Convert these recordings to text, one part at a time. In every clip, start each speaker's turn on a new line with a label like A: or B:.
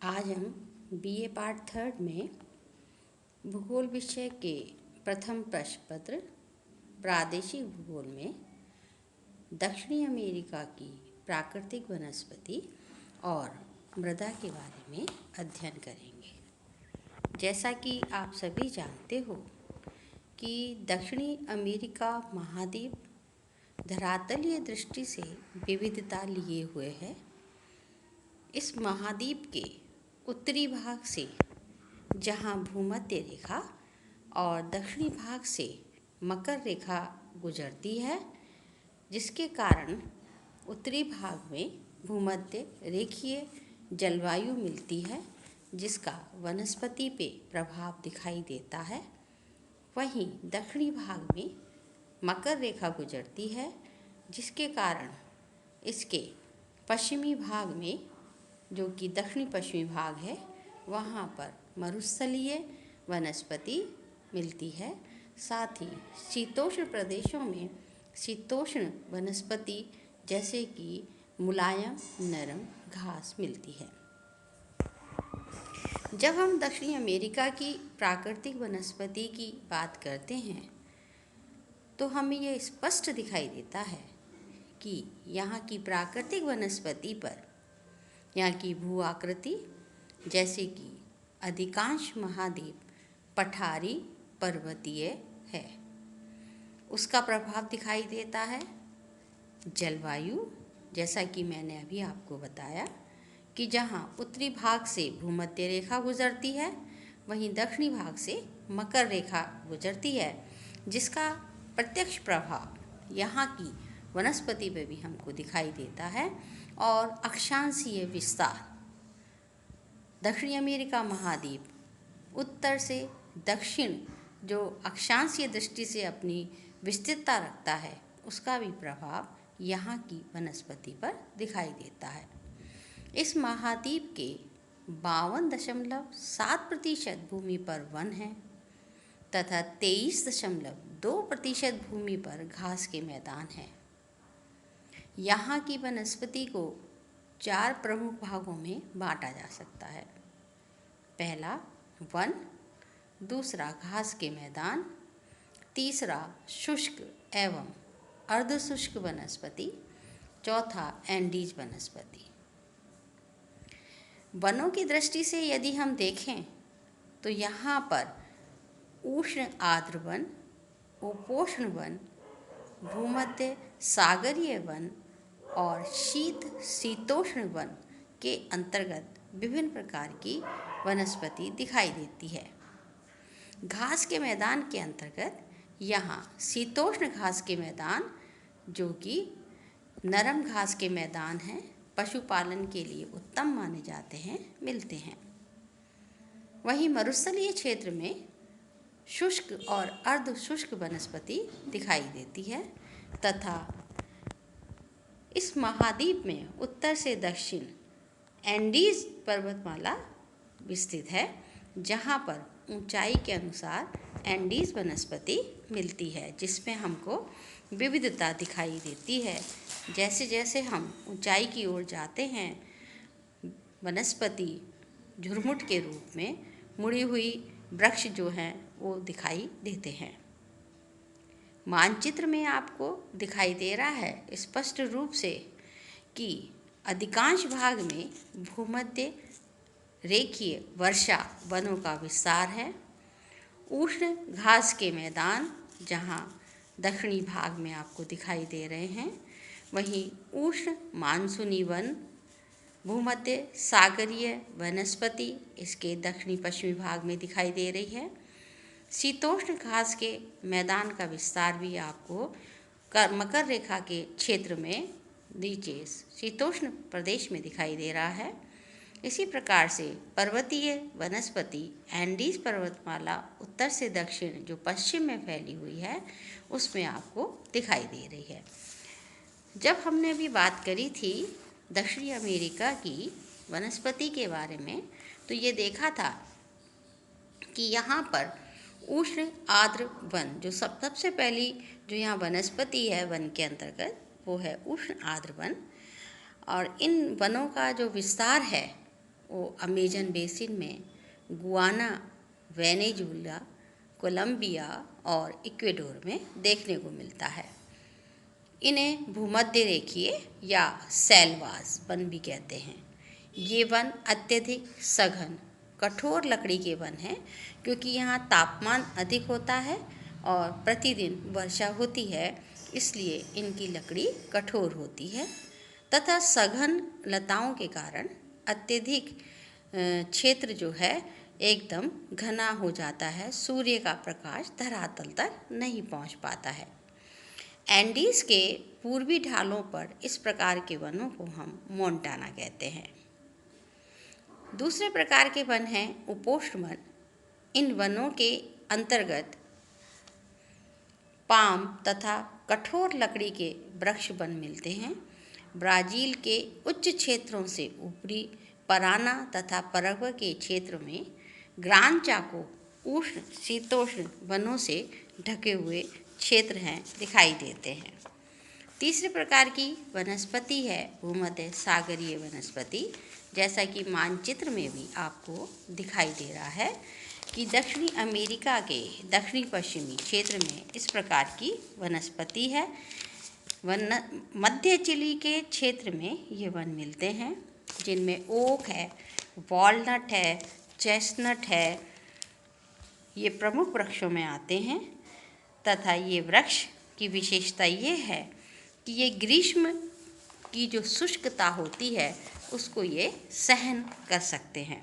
A: आज हम BA part third में भूगोल विषय के प्रथम प्रश्न पत्र प्रादेशिक भूगोल में दक्षिणी अमेरिका की प्राकृतिक वनस्पति और मृदा के बारे में अध्ययन करेंगे। जैसा कि आप सभी जानते हो कि दक्षिणी अमेरिका महाद्वीप धरातलीय दृष्टि से विविधता लिए हुए है। इस महाद्वीप के उत्तरी भाग से जहाँ भूमध्य रेखा और दक्षिणी भाग से मकर रेखा गुजरती है, जिसके कारण उत्तरी भाग में भूमध्य रेखीय जलवायु मिलती है, जिसका वनस्पति पे प्रभाव दिखाई देता है। वहीं दक्षिणी भाग में मकर रेखा गुजरती है, जिसके कारण इसके पश्चिमी भाग में, जो कि दक्षिणी पश्चिमी भाग है, वहाँ पर मरुस्थलीय वनस्पति मिलती है। साथ ही शीतोष्ण प्रदेशों में शीतोष्ण वनस्पति जैसे कि मुलायम नरम घास मिलती है। जब हम दक्षिणी अमेरिका की प्राकृतिक वनस्पति की बात करते हैं तो हमें यह स्पष्ट दिखाई देता है कि यहाँ की प्राकृतिक वनस्पति पर यहाँ की भू आकृति, जैसे कि अधिकांश महाद्वीप पठारी पर्वतीय है, उसका प्रभाव दिखाई देता है। जलवायु, जैसा कि मैंने अभी आपको बताया कि जहाँ उत्तरी भाग से भूमध्य रेखा गुजरती है, वहीं दक्षिणी भाग से मकर रेखा गुजरती है, जिसका प्रत्यक्ष प्रभाव यहाँ की वनस्पति पर भी हमको दिखाई देता है। और अक्षांशीय विस्तार, दक्षिणी अमेरिका महाद्वीप उत्तर से दक्षिण जो अक्षांशीय दृष्टि से अपनी विस्तृतता रखता है, उसका भी प्रभाव यहाँ की वनस्पति पर दिखाई देता है। इस महाद्वीप के 52.7% भूमि पर वन है तथा 23.2% भूमि पर घास के मैदान हैं। यहाँ की वनस्पति को 4 प्रमुख भागों में बांटा जा सकता है। पहला वन, दूसरा घास के मैदान, तीसरा शुष्क एवं अर्धशुष्क वनस्पति, चौथा एंडीज वनस्पति। वनों की दृष्टि से यदि हम देखें तो यहाँ पर उष्ण आर्द्र वन, उपोष्ण वन, भूमध्य सागरीय वन और शीतोष्ण वन के अंतर्गत विभिन्न प्रकार की वनस्पति दिखाई देती है। घास के मैदान के अंतर्गत यहाँ शीतोष्ण घास के मैदान, जो कि नरम घास के मैदान हैं, पशुपालन के लिए उत्तम माने जाते हैं, मिलते हैं। वहीं मरुस्थलीय क्षेत्र में शुष्क और अर्धशुष्क वनस्पति दिखाई देती है तथा इस महाद्वीप में उत्तर से दक्षिण एंडीज पर्वतमाला विस्तृत है, जहाँ पर ऊंचाई के अनुसार एंडीज वनस्पति मिलती है, जिसमें हमको विविधता दिखाई देती है। जैसे जैसे हम ऊंचाई की ओर जाते हैं, वनस्पति झुरमुट के रूप में मुड़ी हुई वृक्ष जो हैं वो दिखाई देते हैं। मानचित्र में आपको दिखाई दे रहा है स्पष्ट रूप से कि अधिकांश भाग में भूमध्य रेखीय वर्षा वनों का विस्तार है। उष्ण घास के मैदान जहाँ दक्षिणी भाग में आपको दिखाई दे रहे हैं, वहीं उष्ण मानसूनी वन, भूमध्य सागरीय वनस्पति इसके दक्षिणी पश्चिमी भाग में दिखाई दे रही है। शीतोष्ण घास के मैदान का विस्तार भी आपको मकर रेखा के क्षेत्र में नीचे शीतोष्ण प्रदेश में दिखाई दे रहा है। इसी प्रकार से पर्वतीय वनस्पति एंडीज पर्वतमाला उत्तर से दक्षिण जो पश्चिम में फैली हुई है, उसमें आपको दिखाई दे रही है। जब हमने अभी बात करी थी दक्षिणी अमेरिका की वनस्पति के बारे में, तो ये देखा था कि यहाँ पर उष्ण आर्द्र वन जो सबसे पहली जो यहाँ वनस्पति है वन के अंतर्गत, वो है उष्ण आर्द्र वन। और इन वनों का जो विस्तार है वो अमेजन बेसिन में गुआना, वेनेजुला, कोलंबिया और इक्वेडोर में देखने को मिलता है। इन्हें भूमध्य रेखीय या सैलवास वन भी कहते हैं। ये वन अत्यधिक सघन कठोर लकड़ी के वन हैं, क्योंकि यहाँ तापमान अधिक होता है और प्रतिदिन वर्षा होती है, इसलिए इनकी लकड़ी कठोर होती है तथा सघन लताओं के कारण अत्यधिक क्षेत्र जो है एकदम घना हो जाता है, सूर्य का प्रकाश धरातल तक नहीं पहुँच पाता है। एंडीज के पूर्वी ढालों पर इस प्रकार के वनों को हम मोंटाना कहते हैं। दूसरे प्रकार के वन हैं उपोष्ण वन। इन वनों के अंतर्गत पाम तथा कठोर लकड़ी के वृक्ष वन मिलते हैं। ब्राज़ील के उच्च क्षेत्रों से ऊपरी पराना तथा पराग्वे के क्षेत्र में ग्रान चाको उष्ण शीतोष्ण वनों से ढके हुए क्षेत्र हैं, दिखाई देते हैं। तीसरे प्रकार की वनस्पति है भूमध्य सागरीय वनस्पति। जैसा कि मानचित्र में भी आपको दिखाई दे रहा है कि दक्षिणी अमेरिका के दक्षिणी पश्चिमी क्षेत्र में इस प्रकार की वनस्पति है। मध्य चिली के क्षेत्र में ये वन मिलते हैं, जिनमें ओक है, वॉलनट है, चेस्टनट है, ये प्रमुख वृक्षों में आते हैं। तथा ये वृक्ष की विशेषता ये है कि ये ग्रीष्म की जो शुष्कता होती है उसको ये सहन कर सकते हैं।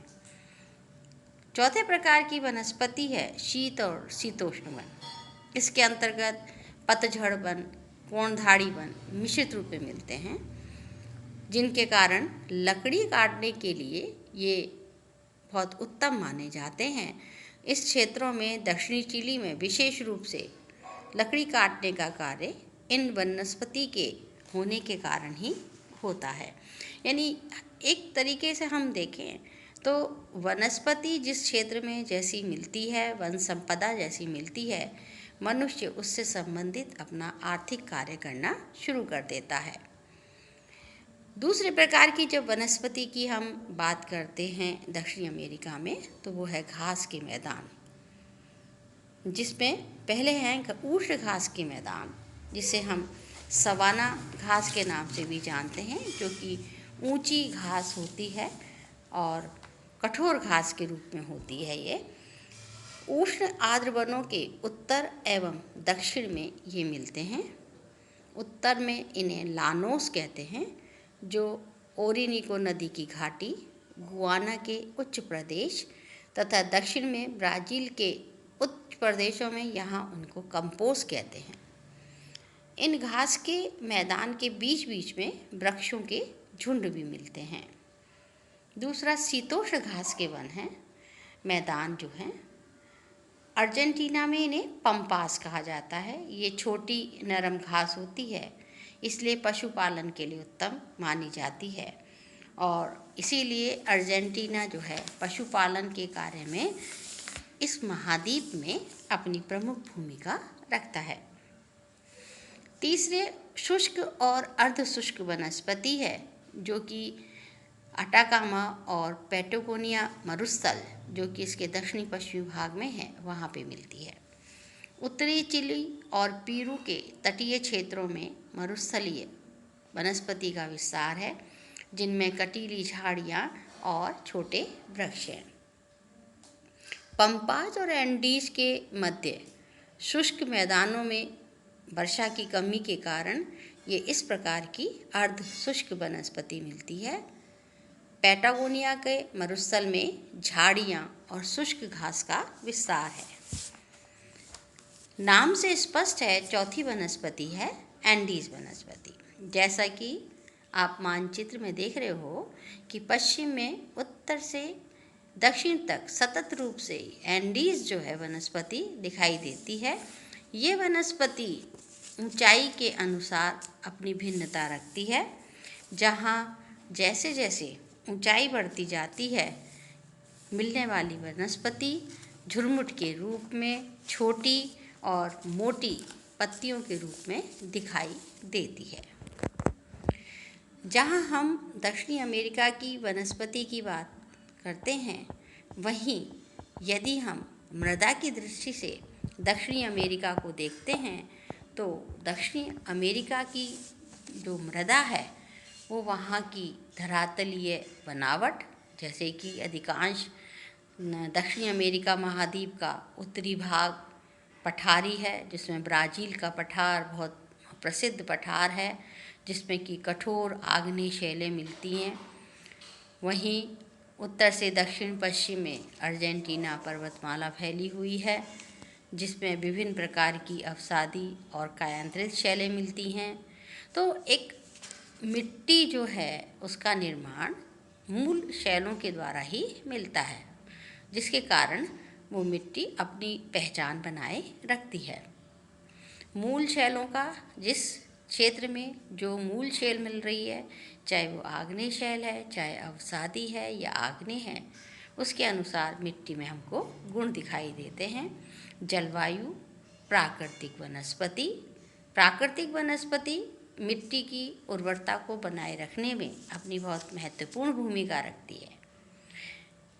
A: चौथे प्रकार की वनस्पति है शीत और शीतोष्ण वन। इसके अंतर्गत पतझड़ वन, कोणधाड़ी वन मिश्रित रूप में मिलते हैं, जिनके कारण लकड़ी काटने के लिए ये बहुत उत्तम माने जाते हैं। इस क्षेत्रों में दक्षिणी चिली में विशेष रूप से लकड़ी काटने का कार्य इन वनस्पति के होने के कारण ही होता है। यानी एक तरीके से हम देखें तो वनस्पति जिस क्षेत्र में जैसी मिलती है, वन संपदा जैसी मिलती है, मनुष्य उससे संबंधित अपना आर्थिक कार्य करना शुरू कर देता है। दूसरे प्रकार की जब वनस्पति की हम बात करते हैं दक्षिणी अमेरिका में, तो वो है घास के मैदान, जिसमें पहले हैं उष्ण घास के मैदान, जिसे हम सवाना घास के नाम से भी जानते हैं, जो कि ऊंची घास होती है और कठोर घास के रूप में होती है। ये उष्ण आर्द्र वनों के उत्तर एवं दक्षिण में ये मिलते हैं। उत्तर में इन्हें लानोस कहते हैं, जो ओरिनिको नदी की घाटी, गुआना के उच्च प्रदेश तथा दक्षिण में ब्राज़ील के उच्च प्रदेशों में यहाँ उनको कंपोस कहते हैं। इन घास के मैदान के बीच बीच में वृक्षों के झुंड भी मिलते हैं। दूसरा शीतोष्ण घास के वन हैं, मैदान जो हैं। अर्जेंटीना में इन्हें पंपास कहा जाता है। ये छोटी नरम घास होती है, इसलिए पशुपालन के लिए उत्तम मानी जाती है और इसीलिए अर्जेंटीना जो है पशुपालन के कार्य में इस महाद्वीप में अपनी प्रमुख भूमिका रखता है। तीसरे शुष्क और अर्ध शुष्क वनस्पति है, जो कि अटाकामा और पैटागोनिया मरुस्थल, जो कि इसके दक्षिणी पश्चिमी भाग में है, वहाँ पे मिलती है। उत्तरी चिली और पेरू के तटीय क्षेत्रों में मरुस्थलीय वनस्पति का विस्तार है, जिनमें कटीली झाड़ियाँ और छोटे वृक्ष हैं। पंपाज और एंडीज के मध्य शुष्क मैदानों में वर्षा की कमी के कारण ये इस प्रकार की अर्ध शुष्क वनस्पति मिलती है। पैटागोनिया के मरुस्थल में झाड़ियाँ और शुष्क घास का विस्तार है। नाम से स्पष्ट है, चौथी वनस्पति है एंडीज वनस्पति। जैसा कि आप मानचित्र में देख रहे हो कि पश्चिम में उत्तर से दक्षिण तक सतत रूप से एंडीज जो है वनस्पति दिखाई देती है। ये वनस्पति ऊंचाई के अनुसार अपनी भिन्नता रखती है, जहाँ जैसे जैसे ऊंचाई बढ़ती जाती है, मिलने वाली वनस्पति झुरमुट के रूप में छोटी और मोटी पत्तियों के रूप में दिखाई देती है। जहाँ हम दक्षिणी अमेरिका की वनस्पति की बात करते हैं, वहीं यदि हम मृदा की दृष्टि से दक्षिणी अमेरिका को देखते हैं तो दक्षिणी अमेरिका की जो मृदा है वो वहाँ की धरातलीय बनावट, जैसे कि अधिकांश दक्षिणी अमेरिका महाद्वीप का उत्तरी भाग पठारी है, जिसमें ब्राज़ील का पठार बहुत प्रसिद्ध पठार है, जिसमें कि कठोर आग्नेय शैलें मिलती हैं। वहीं उत्तर से दक्षिण पश्चिम में अर्जेंटीना पर्वतमाला फैली हुई है, जिसमें विभिन्न प्रकार की अवसादी और कायांतरित शैलें मिलती हैं। तो एक मिट्टी जो है उसका निर्माण मूल शैलों के द्वारा ही मिलता है, जिसके कारण वो मिट्टी अपनी पहचान बनाए रखती है। मूल शैलों का जिस क्षेत्र में जो मूल शैल मिल रही है, चाहे वो आग्नेय शैल है, चाहे अवसादी है या आग्नेय है, उसके अनुसार मिट्टी में हमको गुण दिखाई देते हैं। जलवायु, प्राकृतिक वनस्पति मिट्टी की उर्वरता को बनाए रखने में अपनी बहुत महत्वपूर्ण भूमिका रखती है।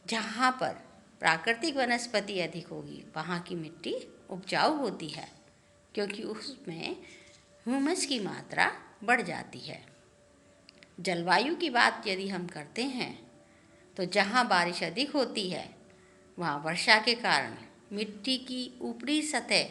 A: जहाँ पर प्राकृतिक वनस्पति अधिक होगी वहाँ की मिट्टी उपजाऊ होती है, क्योंकि उसमें ह्यूमस की मात्रा बढ़ जाती है। जलवायु की बात यदि हम करते हैं तो जहाँ बारिश अधिक होती है वहाँ वर्षा के कारण मिट्टी की ऊपरी सतह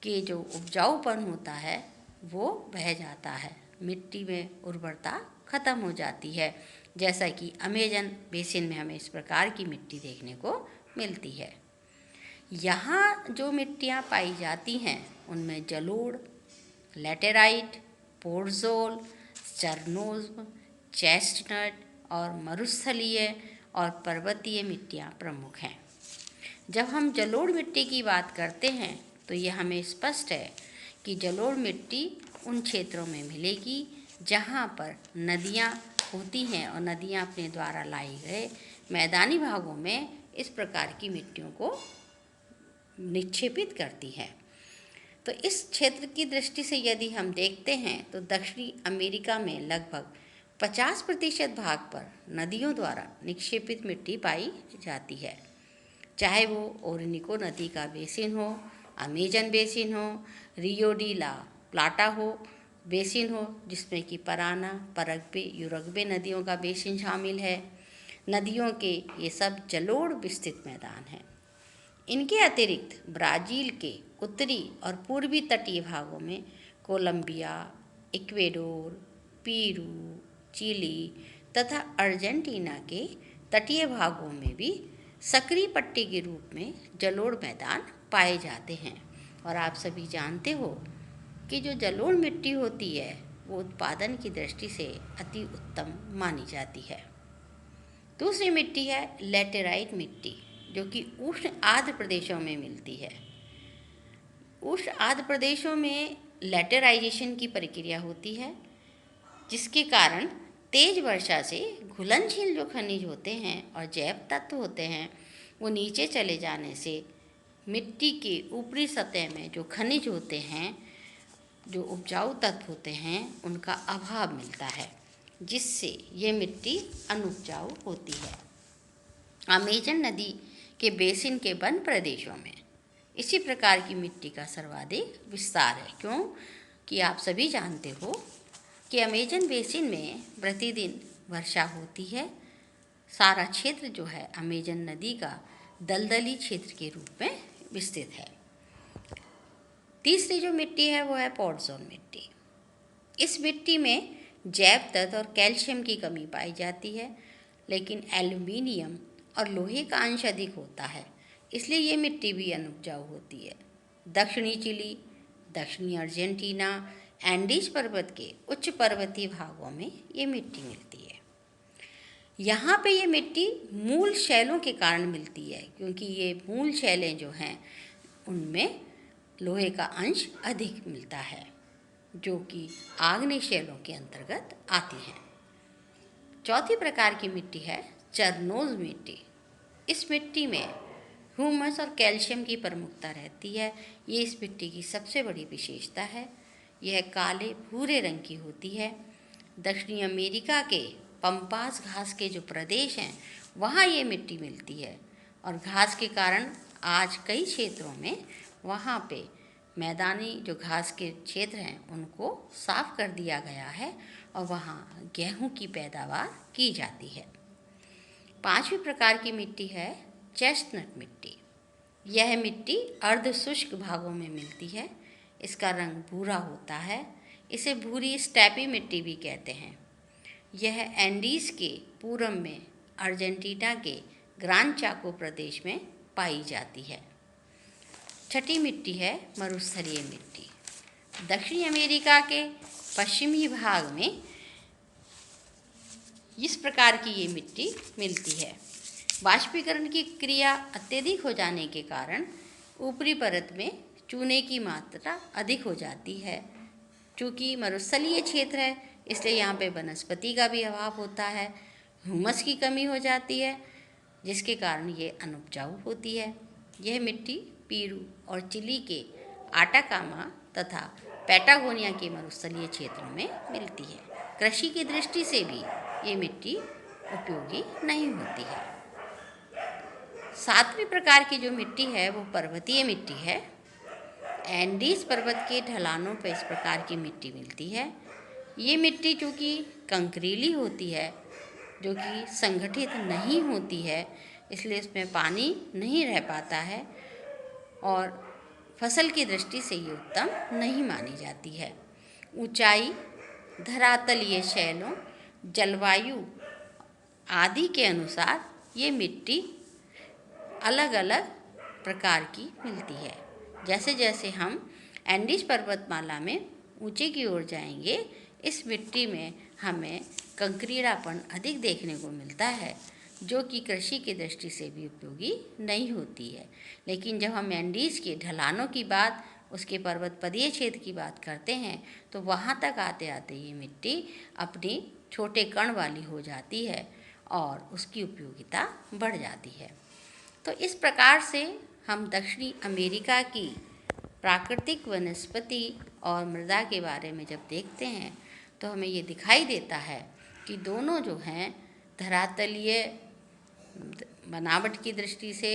A: के जो उपजाऊपन होता है वो बह जाता है, मिट्टी में उर्वरता खत्म हो जाती है। जैसा कि अमेजन बेसिन में हमें इस प्रकार की मिट्टी देखने को मिलती है। यहाँ जो मिट्टियाँ पाई जाती हैं उनमें जलोढ़, लैटेराइट, पोर्ज़ोल, चरनोज़्म, चेस्टनट और मरुस्थलीय और पर्वतीय मिट्टियाँ प्रमुख हैं। जब हम जलोढ़ मिट्टी की बात करते हैं तो यह हमें स्पष्ट है कि जलोढ़ मिट्टी उन क्षेत्रों में मिलेगी जहाँ पर नदियाँ होती हैं और नदियाँ अपने द्वारा लाई गए मैदानी भागों में इस प्रकार की मिट्टियों को निक्षेपित करती हैं। तो इस क्षेत्र की दृष्टि से यदि हम देखते हैं तो दक्षिणी अमेरिका में लगभग 50% भाग पर नदियों द्वारा निक्षेपित मिट्टी पाई जाती है, चाहे वो ओरिनिको नदी का बेसिन हो, अमेजन बेसिन हो, रियो डी ला प्लाटा हो बेसिन हो, जिसमें कि पराना, परग्वे, यूरग्वे नदियों का बेसिन शामिल है। नदियों के ये सब जलोढ़ विस्तृत मैदान हैं। इनके अतिरिक्त ब्राज़ील के उत्तरी और पूर्वी तटीय भागों में कोलंबिया, इक्वेडोर, पेरू, चिली तथा अर्जेंटीना के तटीय भागों में भी सक्रिय पट्टी के रूप में जलोढ़ मैदान पाए जाते हैं। और आप सभी जानते हो कि जो जलोढ़ मिट्टी होती है वो उत्पादन की दृष्टि से अति उत्तम मानी जाती है। दूसरी मिट्टी है लैटेराइट मिट्टी, जो कि उष्ण आर्द्र प्रदेशों में मिलती है। उष्ण आर्द्र प्रदेशों में लैटेराइजेशन की प्रक्रिया होती है, जिसके कारण तेज वर्षा से घुलनशील जो खनिज होते हैं और जैव तत्व होते हैं वो नीचे चले जाने से मिट्टी के ऊपरी सतह में जो खनिज होते हैं, जो उपजाऊ तत्व होते हैं, उनका अभाव मिलता है, जिससे ये मिट्टी अनुपजाऊ होती है। अमेजन नदी के बेसिन के वन प्रदेशों में इसी प्रकार की मिट्टी का सर्वाधिक विस्तार है, क्यों कि आप सभी जानते हो कि अमेजन बेसिन में प्रतिदिन वर्षा होती है। सारा क्षेत्र जो है अमेजन नदी का दलदली क्षेत्र के रूप में विस्तृत है। तीसरी जो मिट्टी है वो है पोर्ज़ोन मिट्टी। इस मिट्टी में जैव तत्व और कैल्शियम की कमी पाई जाती है, लेकिन एल्यूमिनियम और लोहे का अंश अधिक होता है, इसलिए ये मिट्टी भी अनुपजाऊ होती है। दक्षिणी चिली, दक्षिणी अर्जेंटीना, एंडीज पर्वत के उच्च पर्वतीय भागों में ये मिट्टी मिलती है। यहाँ पे ये मिट्टी मूल शैलों के कारण मिलती है, क्योंकि ये मूल शैलें जो हैं उनमें लोहे का अंश अधिक मिलता है, जो कि आग्नेय शैलों के अंतर्गत आती हैं। चौथी प्रकार की मिट्टी है चरनोज़ मिट्टी। इस मिट्टी में ह्यूमस और कैल्शियम की प्रमुखता रहती है। ये इस मिट्टी की सबसे बड़ी विशेषता है। यह काले भूरे रंग की होती है। दक्षिणी अमेरिका के पंपास घास के जो प्रदेश हैं वहाँ ये मिट्टी मिलती है। और घास के कारण आज कई क्षेत्रों में वहाँ पे मैदानी जो घास के क्षेत्र हैं उनको साफ कर दिया गया है और वहाँ गेहूं की पैदावार की जाती है। पांचवी प्रकार की मिट्टी है चेस्टनट मिट्टी। यह मिट्टी अर्ध शुष्क भागों में मिलती है। इसका रंग भूरा होता है। इसे भूरी स्टेपी मिट्टी भी कहते हैं। यह एंडीज के पूरब में अर्जेंटीना के ग्रान चाको प्रदेश में पाई जाती है। छठी मिट्टी है मरुस्थलीय मिट्टी। दक्षिणी अमेरिका के पश्चिमी भाग में इस प्रकार की ये मिट्टी मिलती है। वाष्पीकरण की क्रिया अत्यधिक हो जाने के कारण ऊपरी परत में चूने की मात्रा अधिक हो जाती है। चूँकि मरुस्थलीय क्षेत्र है इसलिए यहाँ पे वनस्पति का भी अभाव होता है, ह्यूमस की कमी हो जाती है, जिसके कारण ये अनुपजाऊ होती है। यह मिट्टी पेरू और चिली के आटाकामा तथा पैटागोनिया के मरुस्थलीय क्षेत्रों में मिलती है। कृषि की दृष्टि से भी ये मिट्टी उपयोगी नहीं होती है। सातवीं प्रकार की जो मिट्टी है वो पर्वतीय मिट्टी है। एंडीज पर्वत के ढलानों पर इस प्रकार की मिट्टी मिलती है। ये मिट्टी चूँकि कंकरीली होती है, जो कि संगठित नहीं होती है, इसलिए इसमें पानी नहीं रह पाता है और फसल की दृष्टि से ये उत्तम नहीं मानी जाती है। ऊंचाई, धरातलीय शैलों, जलवायु आदि के अनुसार ये मिट्टी अलग अलग प्रकार की मिलती है। जैसे जैसे हम एंडीज पर्वतमाला में ऊंचे की ओर जाएंगे, इस मिट्टी में हमें कंकरीलापन अधिक देखने को मिलता है, जो कि कृषि की दृष्टि से भी उपयोगी नहीं होती है। लेकिन जब हम एंडीज के ढलानों की बात, उसके पर्वतपदीय क्षेत्र की बात करते हैं तो वहाँ तक आते आते ये मिट्टी अपनी छोटे कण वाली हो जाती है और उसकी उपयोगिता बढ़ जाती है। तो इस प्रकार से हम दक्षिणी अमेरिका की प्राकृतिक वनस्पति और मृदा के बारे में जब देखते हैं तो हमें ये दिखाई देता है कि दोनों जो हैं धरातलीय बनावट की दृष्टि से,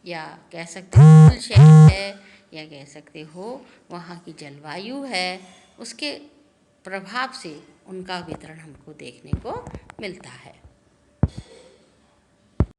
A: या कह सकते हो शहर है, या कह सकते हो वहाँ की जलवायु है, उसके प्रभाव से उनका वितरण हमको देखने को मिलता है।